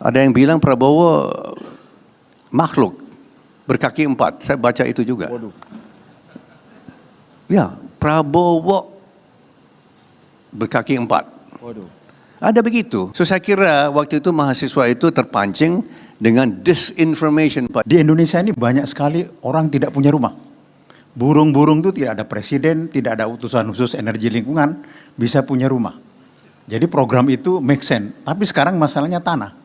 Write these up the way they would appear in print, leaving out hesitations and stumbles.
Ada yang bilang Prabowo makhluk berkaki 4. Saya baca itu juga. Waduh. Ya, Prabowo berkaki 4. Waduh. Ada begitu. So saya kira waktu itu mahasiswa itu terpancing dengan disinformation, Pak. Di Indonesia ini banyak sekali orang tidak punya rumah. Burung-burung itu tidak ada presiden, tidak ada utusan khusus energi lingkungan, bisa punya rumah. Jadi program itu make sense. Tapi sekarang masalahnya tanah.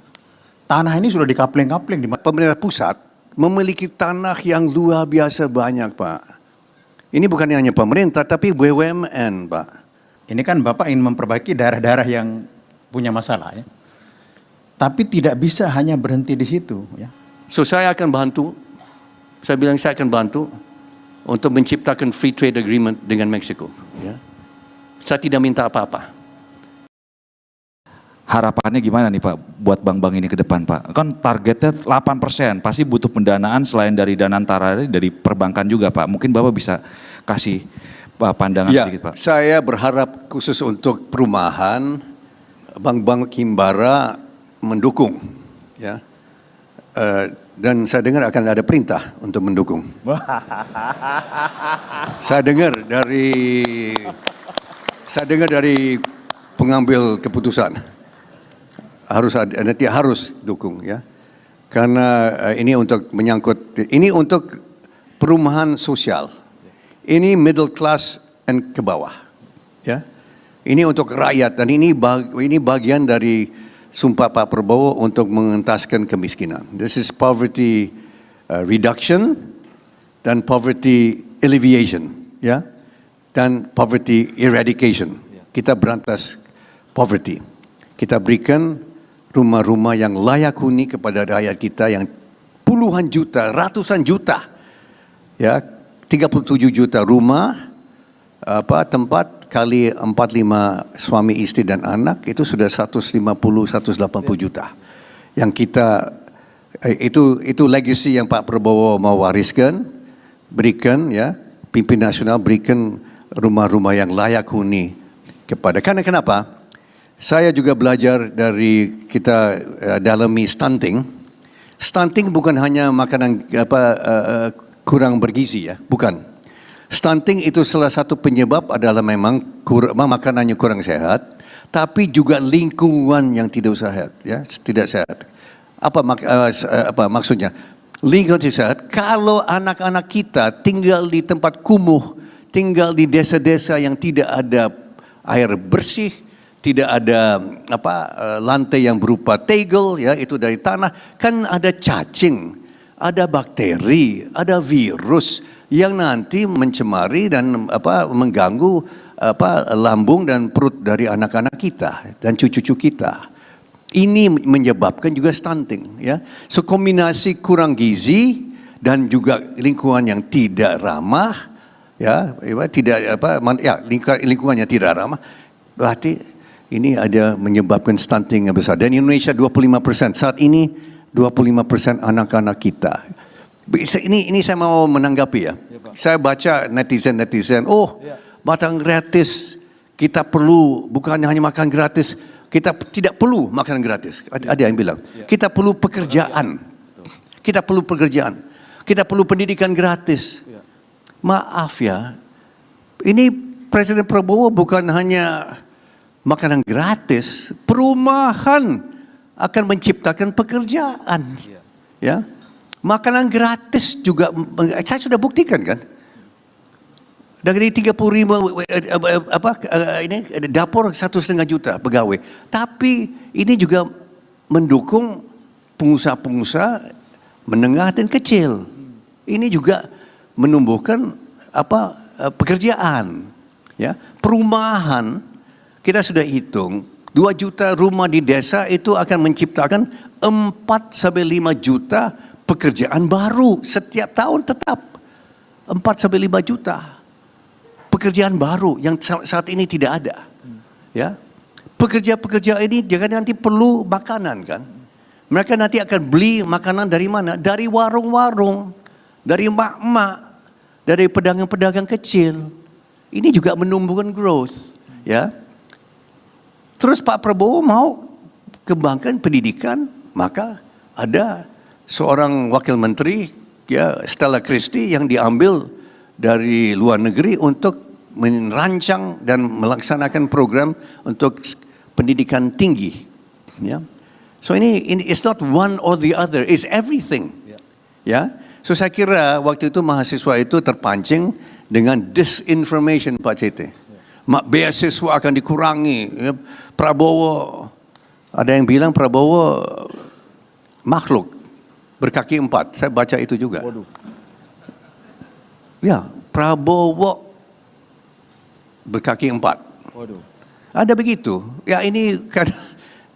Tanah ini sudah dikapling-kapling. Pemerintah pusat memiliki tanah yang luar biasa banyak, Pak. Ini bukan hanya pemerintah, tapi BUMN, Pak. Ini kan Bapak ingin memperbaiki daerah-daerah yang punya masalah, ya. Tapi tidak bisa hanya berhenti di situ, ya. So saya akan bantu, saya bilang saya akan bantu untuk menciptakan free trade agreement dengan Meksiko. Ya. Saya tidak minta apa-apa. Harapannya gimana nih Pak buat bank-bank ini ke depan Pak? Kan targetnya 8%, pasti butuh pendanaan selain dari dana antara dari perbankan juga Pak. Mungkin Bapak bisa kasih pandangan sedikit Pak. Saya berharap khusus untuk perumahan, bank-bank Himbara mendukung. Ya. Dan saya dengar akan ada perintah untuk mendukung. Saya dengar dari pengambil keputusan. Nanti harus dukung, ya, karena ini untuk menyangkut, ini untuk perumahan sosial, ini middle class and ke bawah, ya, ini untuk rakyat dan ini bagian dari sumpah Pak Prabowo untuk mengentaskan kemiskinan. This is poverty reduction dan poverty alleviation, ya, dan poverty eradication. Kita berantas poverty, kita berikan rumah-rumah yang layak huni kepada rakyat kita yang puluhan juta, ratusan juta, ya, 37 juta rumah, tempat kali 45 suami istri dan anak itu sudah 150-180 juta. Yang kita itu legacy yang Pak Prabowo mau wariskan, berikan, ya, pimpin nasional berikan rumah-rumah yang layak huni kepada. Karena kenapa? Saya juga belajar dari kita dalami stunting. Stunting bukan hanya makanan kurang bergizi, ya, bukan. Stunting itu salah satu penyebab adalah memang makanannya kurang sehat, tapi juga lingkungan yang tidak sehat, ya, tidak sehat. Apa maksudnya? Lingkungan tidak sehat. Kalau anak-anak kita tinggal di tempat kumuh, tinggal di desa-desa yang tidak ada air bersih, tidak ada lantai yang berupa tegel, ya, itu dari tanah, kan ada cacing, ada bakteri, ada virus yang nanti mencemari dan mengganggu lambung dan perut dari anak-anak kita dan cucu-cucu kita. Ini menyebabkan juga stunting, ya. So kombinasi kurang gizi dan juga lingkungan yang tidak ramah, ya, lingkungannya tidak ramah, berarti ini ada menyebabkan stunting yang besar. Dan Indonesia 25%. Saat ini 25% anak-anak kita. Ini saya mau menanggapi, ya. Saya baca netizen, makan gratis. Kita perlu, bukan hanya makan gratis. Kita tidak perlu makan gratis. Ada yang bilang. Kita perlu pekerjaan. Kita perlu pekerjaan. Kita perlu pendidikan gratis. Maaf, ya. Ini Presiden Prabowo bukan hanya makanan gratis, perumahan akan menciptakan pekerjaan, ya. Makanan gratis juga, saya sudah buktikan kan. Dari 35 ini dapur 1,5 juta pegawai, tapi ini juga mendukung pengusaha-pengusaha menengah dan kecil. Ini juga menumbuhkan pekerjaan, ya. Perumahan. Kita sudah hitung, 2 juta rumah di desa itu akan menciptakan 4-5 juta pekerjaan baru setiap tahun tetap. 4-5 juta pekerjaan baru yang saat ini tidak ada. Ya, pekerja-pekerja ini jangan nanti perlu makanan, kan? Mereka nanti akan beli makanan dari mana? Dari warung-warung, dari emak-emak, dari pedagang-pedagang kecil. Ini juga menumbuhkan growth, ya. Terus Pak Prabowo mau kembangkan pendidikan, maka ada seorang wakil menteri, ya, Stella Christie, yang diambil dari luar negeri untuk merancang dan melaksanakan program untuk pendidikan tinggi. Ya. So ini it's not one or the other, it's everything. Ya. So saya kira waktu itu mahasiswa itu terpancing dengan disinformation Pak CT. Beasiswa akan dikurangi. Ya. Prabowo, ada yang bilang Prabowo makhluk berkaki 4. Saya baca itu juga. Waduh. Ya, Prabowo berkaki 4. Waduh. Ada begitu. Ya ini kan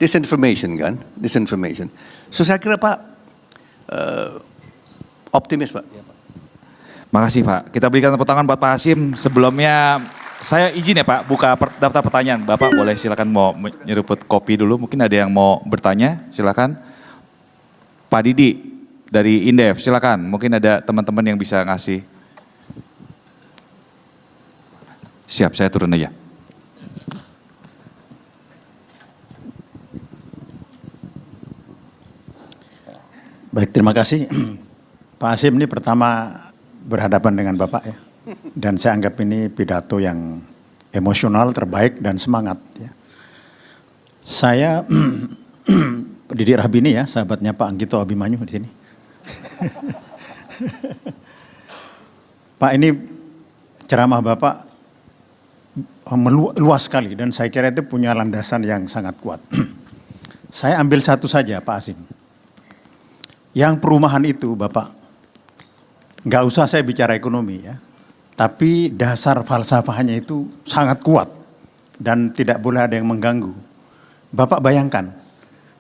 disinformation kan, disinformation. So saya kira Pak optimis Pak. Ya, Pak. Makasih Pak. Kita berikan tepuk tangan buat Pak Hasyim. Sebelumnya saya izin ya Pak, buka daftar pertanyaan. Bapak boleh silakan mau nyeruput kopi dulu. Mungkin ada yang mau bertanya, silakan. Pak Didi dari Indef, silakan. Mungkin ada teman-teman yang bisa ngasih. Siap, saya turun aja. Baik, terima kasih. Pak Hasyim ini pertama berhadapan dengan Bapak ya. Dan saya anggap ini pidato yang emosional, terbaik dan semangat ya. Saya Didi Rahbini ya, sahabatnya Pak Anggito Abimanyu di sini. Pak, ini ceramah Bapak luas sekali dan saya kira itu punya landasan yang sangat kuat. Saya ambil satu saja Pak Hasyim. Yang perumahan itu Bapak, nggak usah saya bicara ekonomi ya, tapi dasar falsafahnya itu sangat kuat dan tidak boleh ada yang mengganggu. Bapak bayangkan,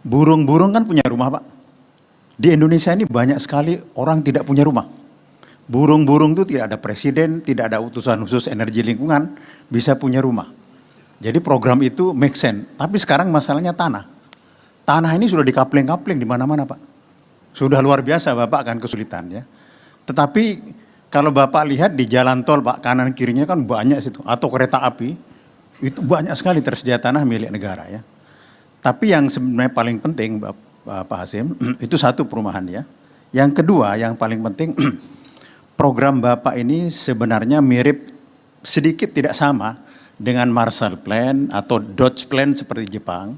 burung-burung kan punya rumah Pak. Di Indonesia ini banyak sekali orang tidak punya rumah. Burung-burung itu tidak ada presiden, tidak ada utusan khusus energi lingkungan, bisa punya rumah. Jadi program itu make sense. Tapi sekarang masalahnya tanah. Tanah ini sudah dikapling-kapling di mana-mana Pak. Sudah luar biasa Bapak akan kesulitan ya. Tetapi kalau Bapak lihat di jalan tol Pak, kanan kirinya kan banyak situ. Atau kereta api, itu banyak sekali tersedia tanah milik negara ya. Tapi yang sebenarnya paling penting Pak Hasyim, itu satu perumahan ya. Yang kedua yang paling penting, program Bapak ini sebenarnya mirip sedikit tidak sama dengan Marshall Plan atau Dutch Plan seperti Jepang.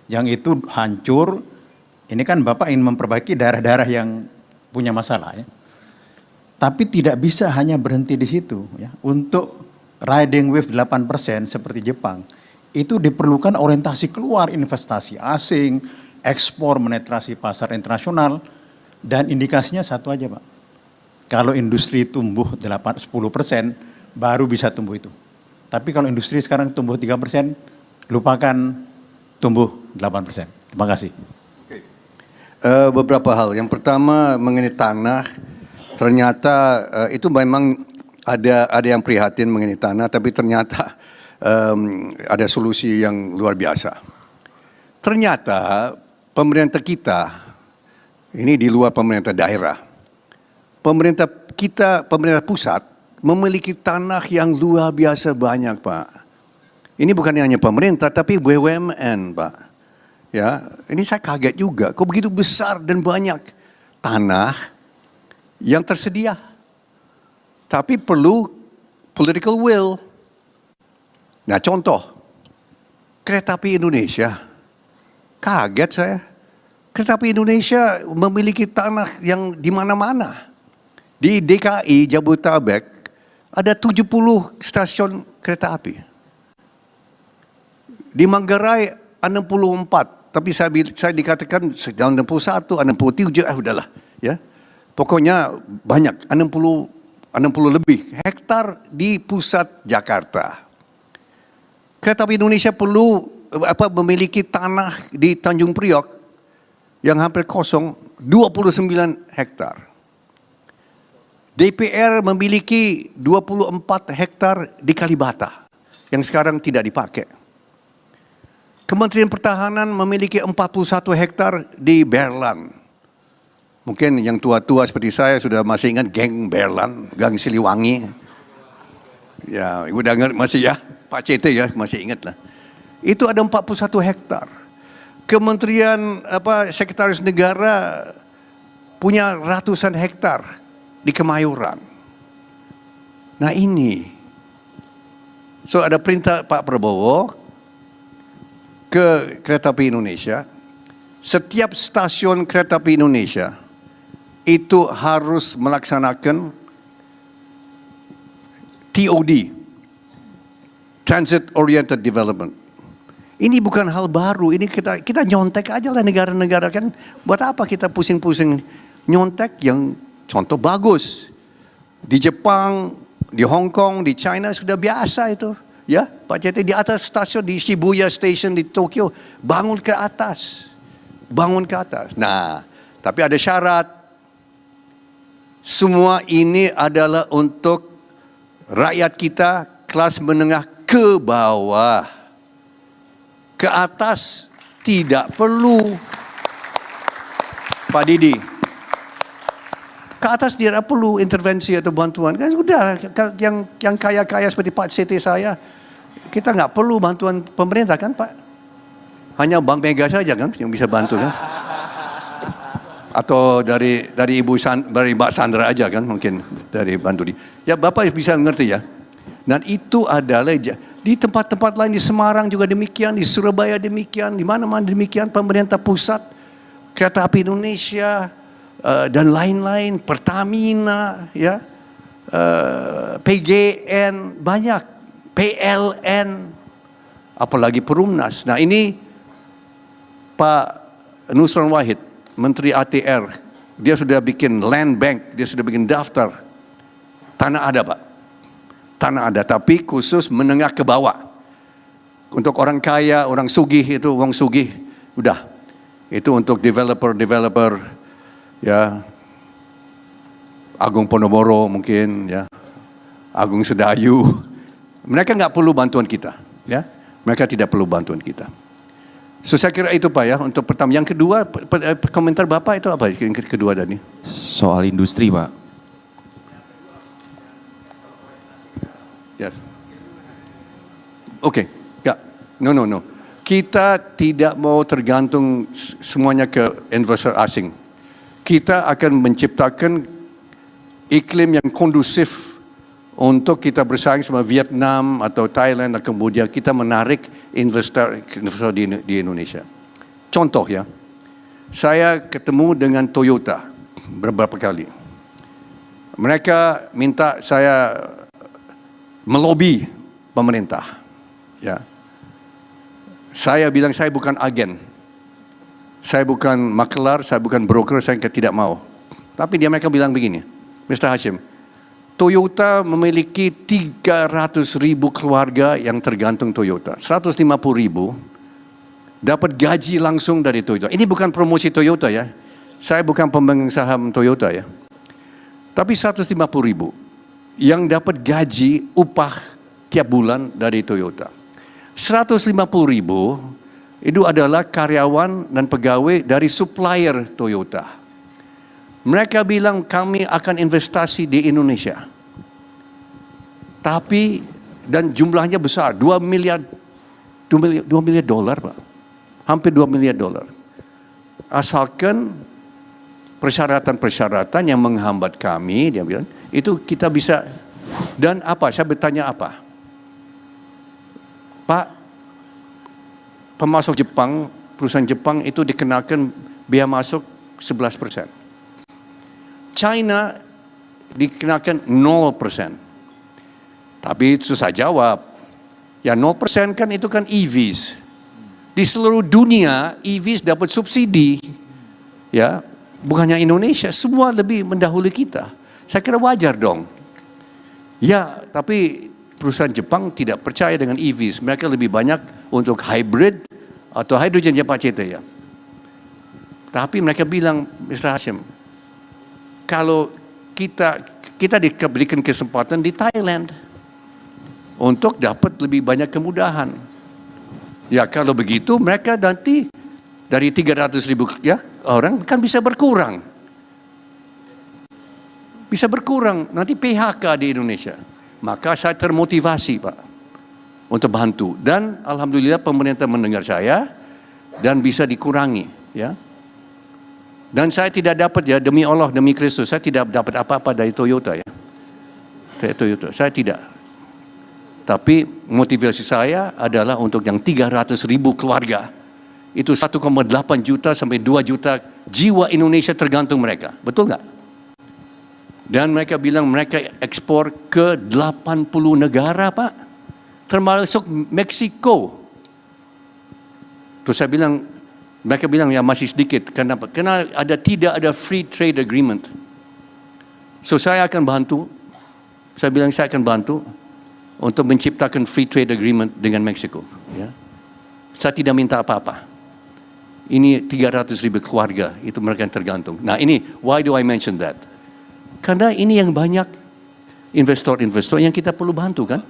Yang itu hancur, ini kan Bapak ingin memperbaiki daerah-daerah yang punya masalah ya. Tapi tidak bisa hanya berhenti di situ ya. Untuk riding wave 8% seperti Jepang, itu diperlukan orientasi keluar investasi asing, ekspor menetrasi pasar internasional, dan indikasinya satu aja Pak. Kalau industri tumbuh 10%, baru bisa tumbuh itu. Tapi kalau industri sekarang tumbuh 3%, lupakan tumbuh 8%. Terima kasih. Beberapa hal. Yang pertama mengenai tanah, ternyata itu memang ada yang prihatin mengenai tanah, tapi ternyata ada solusi yang luar biasa. Ternyata pemerintah kita, ini di luar pemerintah daerah, pemerintah kita, pemerintah pusat memiliki tanah yang luar biasa banyak Pak. Ini bukan hanya pemerintah, tapi BUMN Pak. Ya, ini saya kaget juga. Kok begitu besar dan banyak tanah yang tersedia. Tapi perlu political will. Nah contoh, kereta api Indonesia. Kaget saya. Kereta api Indonesia memiliki tanah yang di mana-mana. Di DKI, Jabodetabek, ada 70 stasiun kereta api. Di Manggarai 64. Tapi saya dikatakan sejauh 61, 67, udahlah. Ya. Pokoknya banyak, 60 lebih hektar di pusat Jakarta. Kereta api Indonesia perlu memiliki tanah di Tanjung Priok yang hampir kosong, 29 hektar. DPR memiliki 24 hektar di Kalibata yang sekarang tidak dipakai. Kementerian Pertahanan memiliki 41 hektar di Berlan. Mungkin yang tua-tua seperti saya sudah masih ingat geng Berlan, gang Siliwangi. Ya, udah masih ya, Pak CT ya masih ingat lah. Itu ada 41 hektar. Kementerian Sekretaris Negara punya ratusan hektar di Kemayoran. Nah ini, so ada perintah Pak Prabowo ke Kereta Api Indonesia, setiap stasiun Kereta Api Indonesia itu harus melaksanakan TOD, Transit Oriented Development. Ini bukan hal baru, ini kita nyontek aja lah negara-negara kan. Buat apa kita pusing-pusing nyontek yang contoh bagus. Di Jepang, di Hong Kong, di China sudah biasa itu. Ya, Pak Cete di atas stasiun di Shibuya Station di Tokyo, bangun ke atas. Bangun ke atas. Nah, tapi ada syarat. Semua ini adalah untuk rakyat kita kelas menengah ke bawah. Ke atas tidak perlu. Pak Didi, ke atas tidak perlu intervensi atau bantuan. Kan sudah, yang kaya-kaya seperti Pak CT saya, kita nggak perlu bantuan pemerintah kan Pak. Hanya Bank Mega saja kan yang bisa bantu kan. Atau dari Mbak Sandra aja kan mungkin dari bantu. Ya Bapak bisa ngerti ya. Dan itu adalah di tempat-tempat lain, di Semarang juga demikian, di Surabaya demikian, di mana-mana demikian, pemerintah pusat, Kereta Api Indonesia, dan lain-lain, Pertamina, ya, PGN, banyak, PLN, apalagi Perumnas. Nah ini Pak Nusron Wahid, Menteri ATR, dia sudah bikin land bank, dia sudah bikin daftar. Tanah ada Pak. Tanah ada, tapi khusus menengah ke bawah. Untuk orang kaya, orang sugih itu, wong sugih, udah. Itu untuk developer, ya, Agung Podomoro mungkin, ya, Agung Sedayu. Mereka nggak perlu bantuan kita, ya. Mereka tidak perlu bantuan kita. So saya kira itu Pak ya, untuk pertama. Yang kedua, komentar Bapak itu apa? Yang kedua tadi? Soal industri Pak. Yes. Oke, enggak. No. Kita tidak mau tergantung semuanya ke investor asing. Kita akan menciptakan iklim yang kondusif untuk kita bersaing sama Vietnam atau Thailand dan kemudian kita menarik investor di Indonesia. Contoh ya, saya ketemu dengan Toyota beberapa kali. Mereka minta saya melobi pemerintah, ya. Saya bilang saya bukan agen, saya bukan makelar, saya bukan broker, saya tidak mau. Tapi mereka bilang begini, Mr. Hashim, Toyota memiliki 300.000 keluarga yang tergantung Toyota, 150.000 dapat gaji langsung dari Toyota. Ini bukan promosi Toyota ya, saya bukan pemegang saham Toyota ya, tapi 150.000. yang dapat gaji upah tiap bulan dari Toyota. 150.000 itu adalah karyawan dan pegawai dari supplier Toyota. Mereka bilang kami akan investasi di Indonesia. Tapi dan jumlahnya besar, 2 miliar dolar Pak. Hampir 2 miliar dolar. Asalkan persyaratan-persyaratan yang menghambat kami, dia bilang, itu kita bisa. Dan apa? Saya bertanya apa? Pak, pemasok Jepang, perusahaan Jepang itu dikenakan biaya masuk 11%. China dikenakan 0%. Tapi susah jawab. Ya 0% kan itu kan EVs. Di seluruh dunia EVs dapat subsidi. Ya, bukannya Indonesia, semua lebih mendahului kita. Saya kira wajar dong. Ya, tapi perusahaan Jepang tidak percaya dengan EVs. Mereka lebih banyak untuk hybrid atau hydrogen ya Pak Cete ya. Tapi mereka bilang, Mr. Hashim, kalau kita diberikan kesempatan di Thailand untuk dapat lebih banyak kemudahan. Ya kalau begitu mereka nanti dari 300.000 ya, orang kan bisa berkurang. Bisa berkurang nanti PHK di Indonesia. Maka saya termotivasi Pak untuk bantu. Dan Alhamdulillah pemerintah mendengar saya. dan bisa dikurangi, ya. Dan saya tidak dapat, ya, demi Allah, demi Kristus, saya tidak dapat apa-apa dari Toyota, ya. Dari Toyota, saya tidak. Tapi motivasi saya adalah untuk yang 300.000 keluarga. Itu 1,8 juta sampai 2 juta jiwa Indonesia tergantung mereka. Betul nggak? Dan mereka bilang mereka ekspor ke 80 negara, Pak. Termasuk Meksiko. Terus saya bilang, mereka bilang ya masih sedikit. Kenapa? Karena tidak ada free trade agreement. So saya akan bantu. Saya bilang saya akan bantu untuk menciptakan free trade agreement dengan Meksiko. Ya. Saya tidak minta apa-apa. Ini 300.000 keluarga, itu mereka yang tergantung. Nah ini, why do I mention that? Karena ini yang banyak investor-investor yang kita perlu bantu, kan?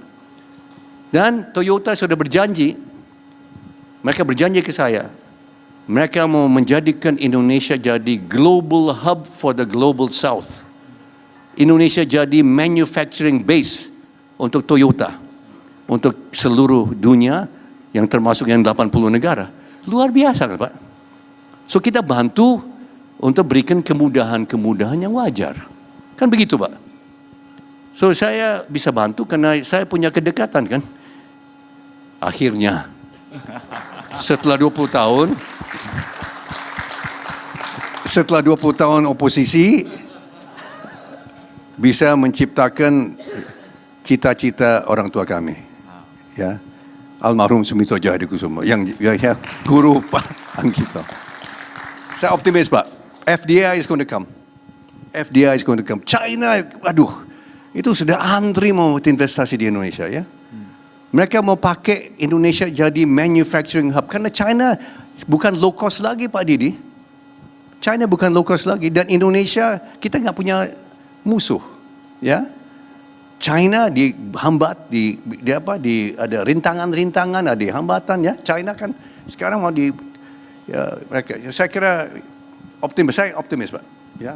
Dan Toyota sudah berjanji, mereka berjanji ke saya, mereka mau menjadikan Indonesia jadi global hub for the global south. Indonesia jadi manufacturing base untuk Toyota, untuk seluruh dunia, yang termasuk yang 80 negara. Luar biasa, kan, Pak? So kita bantu untuk berikan kemudahan-kemudahan yang wajar. Kan begitu, Pak? So saya bisa bantu karena saya punya kedekatan, kan? Akhirnya, setelah 20 tahun oposisi, bisa menciptakan cita-cita orang tua kami, ya, almarhum Sumito Djahadikusumo, yang ya, guru Pak Anggito. Saya optimis, Pak. FDI is going to come. FDI is going to come. China, aduh, itu sudah antri mau investasi di Indonesia, ya. Mereka mau pakai Indonesia jadi manufacturing hub karena China bukan low cost lagi, Pak Didi. China bukan low cost lagi, dan Indonesia kita nggak punya musuh, ya. China dihambat, ada rintangan-rintangan, ada hambatan, ya. China kan sekarang mau mereka. Saya kira saya optimis, Pak. Ya.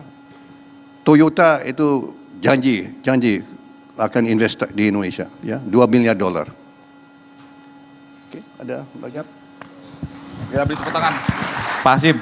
Toyota itu janji akan invest di Indonesia, ya, $2 miliar. Oke, ada banyak. Ya, beri tepuk tangan. Pak Hasim.